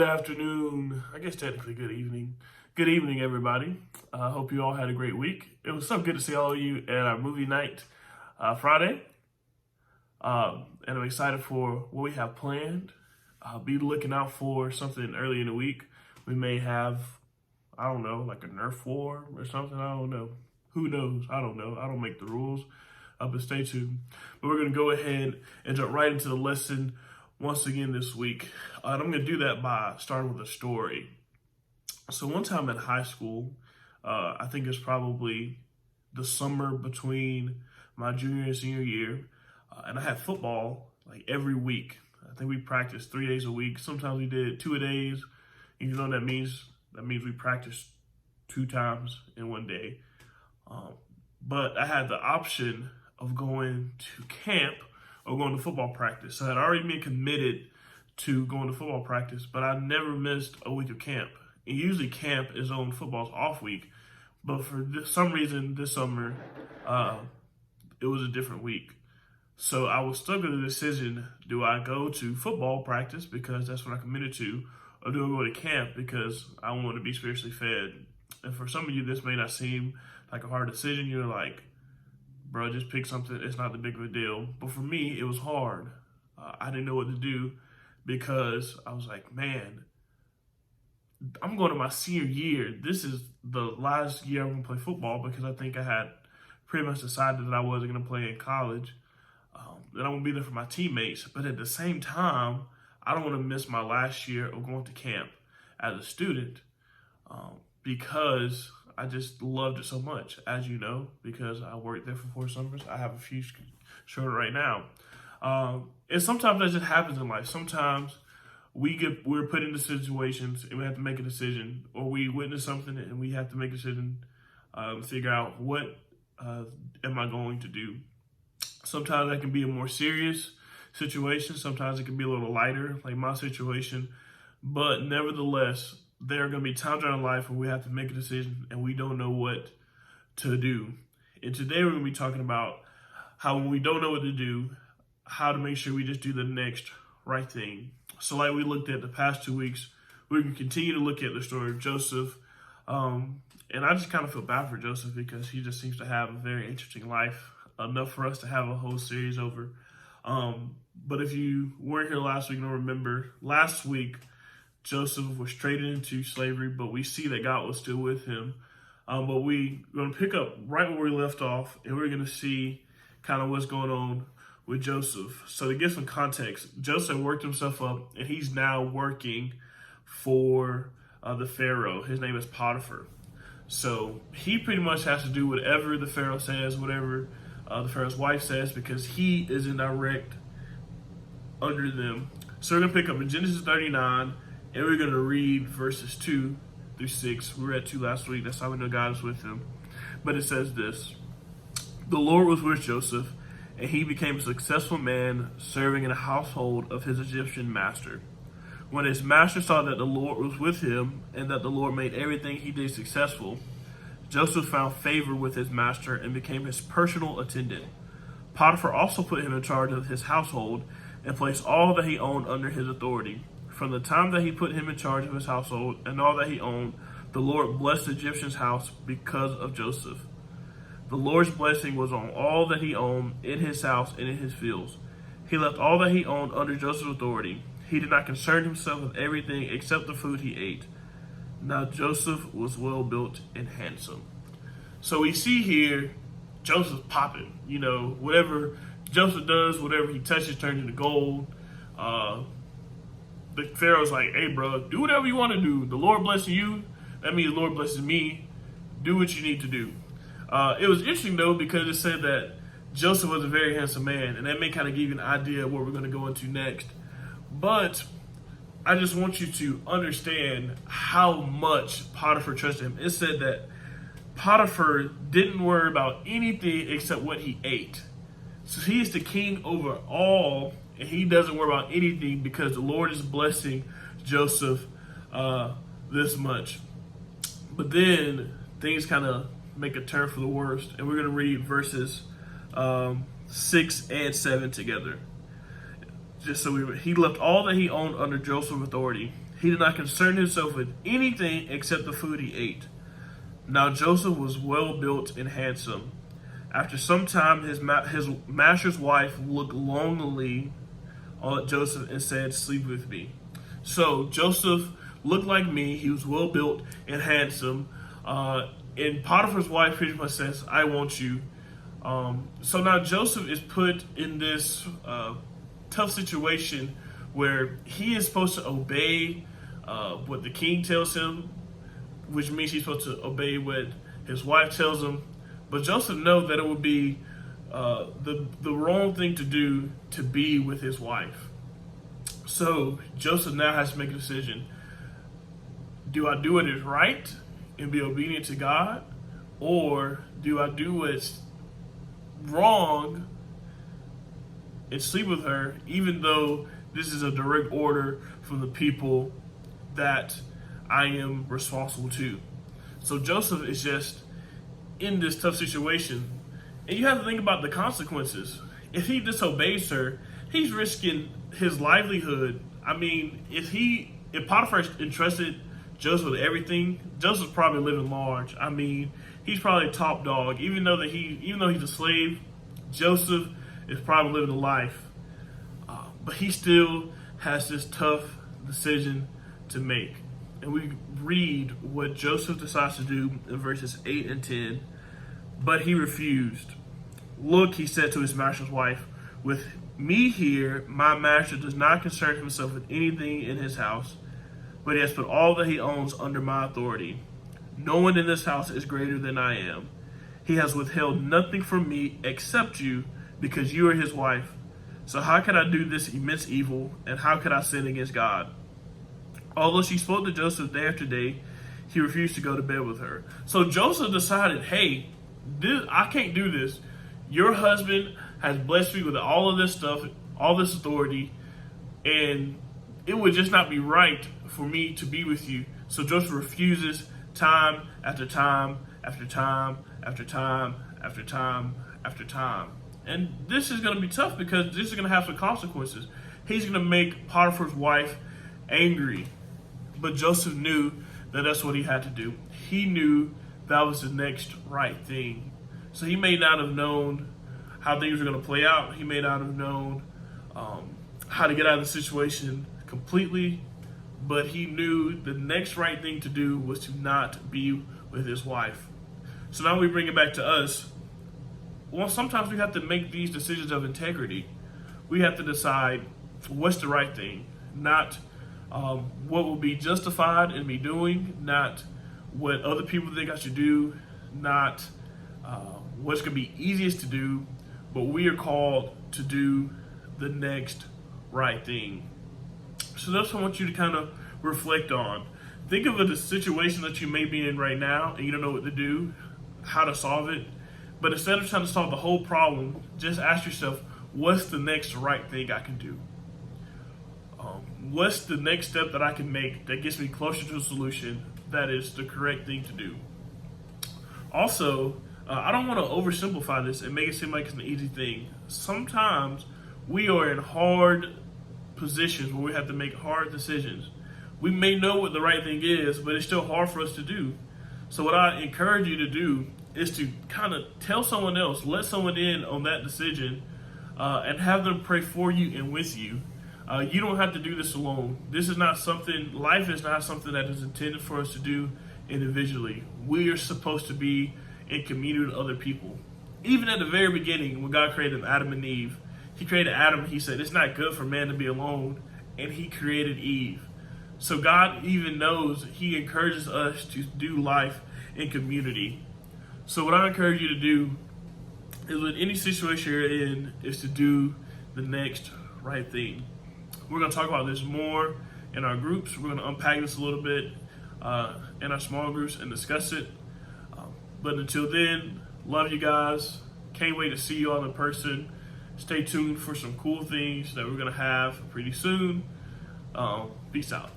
Good afternoon. I guess technically good evening. Good evening, everybody. I hope you all had a great week. It was so good to see all of you at our movie night Friday. And I'm excited for what we have planned. I'll be looking out for something early in the week. We may have, I don't know, like a Nerf war or something. I don't know. Who knows? I don't know. I don't make the rules. But stay tuned. But we're going to go ahead and jump right into the lesson once again this week. And I'm going to do that by starting with a story. So one time in high school, I think it's probably the summer between my junior and senior year, and I had football like every week. I think we practiced 3 days a week. Sometimes we did 2 days. You know what that means? That means we practiced 2 times in 1 day. But I had the option of going to camp or going to football practice. So I had already been committed to going to football practice, but I never missed a week of camp. And usually camp is on football's off week, but for some reason this summer, it was a different week. So I was stuck with the decision, do I go to football practice because that's what I committed to, or do I go to camp because I want to be spiritually fed? And for some of you, this may not seem like a hard decision. You're like, bro, just pick something. It's not the big of a deal. But for me, it was hard. I didn't know what to do because I was like, man, I'm going to my senior year. This is the last year I'm going to play football because I think I had pretty much decided that I wasn't going to play in college. That I'm going to be there for my teammates. But at the same time, I don't want to miss my last year of going to camp as a student because I just loved it so much, as you know, because I worked there for 4 summers. I have a few short right now. And sometimes that just happens in life. Sometimes we're put into situations and we have to make a decision, or we witness something and we have to make a decision, figure out what am I going to do. Sometimes that can be a more serious situation. Sometimes it can be a little lighter, like my situation. But nevertheless, there are going to be times in our life where we have to make a decision and we don't know what to do. And today we're going to be talking about how when we don't know what to do, how to make sure we just do the next right thing. So like we looked at the past 2 weeks, we're going to continue to look at the story of Joseph. And I just kind of feel bad for Joseph because he just seems to have a very interesting life, enough for us to have a whole series over. But if you weren't here last week, you'll remember last week, Joseph was traded into slavery, but we see that God was still with him. But we're going to pick up right where we left off, and we're going to see kind of what's going on with Joseph. So to give some context, Joseph worked himself up, and he's now working for the Pharaoh. His name is Potiphar. So he pretty much has to do whatever the Pharaoh says, whatever the Pharaoh's wife says, because he is in direct under them. So we're going to pick up in Genesis 39, and we're going to read verses 2 through 6. We were at 2 last week. That's how we know God is with him. But it says this: the Lord was with Joseph, and he became a successful man serving in the household of his Egyptian master. When his master saw that the Lord was with him and that the Lord made everything he did successful, Joseph found favor with his master and became his personal attendant. Potiphar also put him in charge of his household and placed all that he owned under his authority. From the time that he put him in charge of his household and all that he owned, the Lord blessed the Egyptian's house because of Joseph. The Lord's blessing was on all that he owned in his house and in his fields. He left all that he owned under Joseph's authority. He did not concern himself with everything except the food he ate. Now Joseph was well built and handsome. So we see here Joseph popping. You know, whatever Joseph does, whatever he touches turns into gold. The Pharaoh's like, hey, bro, do whatever you want to do. The Lord blessing you, that means the Lord blesses me. Do what you need to do. It was interesting, though, because it said that Joseph was a very handsome man, and that may kind of give you an idea of what we're going to go into next. But I just want you to understand how much Potiphar trusted him. It said that Potiphar didn't worry about anything except what he ate. So he is the king over all, and he doesn't worry about anything because the Lord is blessing Joseph this much. But then things kind of make a turn for the worst, and we're going to read verses 6 and 7 together. He left all that he owned under Joseph's authority. He did not concern himself with anything except the food he ate. Now Joseph was well built and handsome. After some time, his master's wife looked longingly at Joseph and said, "Sleep with me." So Joseph looked like me. He was well built and handsome. And Potiphar's wife pretty much says, "I want you." So now Joseph is put in this tough situation where he is supposed to obey what the king tells him, which means he's supposed to obey what his wife tells him. But Joseph knows that it would be the wrong thing to do to be with his wife. So Joseph now has to make a decision. Do I do what is right and be obedient to God? Or do I do what's wrong and sleep with her, even though this is a direct order from the people that I am responsible to? So Joseph is just in this tough situation. And you have to think about the consequences. If he disobeys her, he's risking his livelihood. I mean, if Potiphar entrusted Joseph with everything, Joseph's probably living large. I mean, he's probably top dog. Even though he's a slave, Joseph is probably living a life. But he still has this tough decision to make. And we read what Joseph decides to do in verses 8 and 10. But he refused. "Look," he said to his master's wife, "with me here, my master does not concern himself with anything in his house, but he has put all that he owns under my authority. No one in this house is greater than I am. He has withheld nothing from me except you, because you are his wife. So how could I do this immense evil, and how could I sin against God?" Although she spoke to Joseph day after day, he refused to go to bed with her. So Joseph decided, hey, I can't do this. Your husband has blessed me with all of this stuff, all this authority, and it would just not be right for me to be with you. So Joseph refuses time after time after time after time after time after time. And this is going to be tough because this is going to have some consequences. He's going to make Potiphar's wife angry. But Joseph knew that that's what he had to do. He knew that was the next right thing. So he may not have known how things were going to play out. He may not have known how to get out of the situation completely. But he knew the next right thing to do was to not be with his wife. So now we bring it back to us. Well, sometimes we have to make these decisions of integrity. We have to decide what's the right thing, not what will be justified in me doing, not what other people think I should do, not what's going to be easiest to do, but we are called to do the next right thing. So that's what I want you to kind of reflect on. Think of a situation that you may be in right now and you don't know what to do, how to solve it. But instead of trying to solve the whole problem, just ask yourself, what's the next right thing I can do? What's the next step that I can make that gets me closer to a solution that is the correct thing to do? Also, I don't want to oversimplify this and make it seem like it's an easy thing. Sometimes we are in hard positions where we have to make hard decisions. We may know what the right thing is, but it's still hard for us to do. So what I encourage you to do is to kind of tell someone else, let someone in on that decision, and have them pray for you and with you. You don't have to do this alone. Life is not something that is intended for us to do individually. We are supposed to be in community with other people. Even at the very beginning, when God created Adam and Eve, he created Adam, he said, it's not good for man to be alone, and he created Eve. So God even knows, he encourages us to do life in community. So what I encourage you to do is, with any situation you're in, is to do the next right thing. We're going to talk about this more in our groups. We're going to unpack this a little bit in our small groups and discuss it. But until then, love you guys. Can't wait to see you all in person. Stay tuned for some cool things that we're going to have pretty soon. Peace out.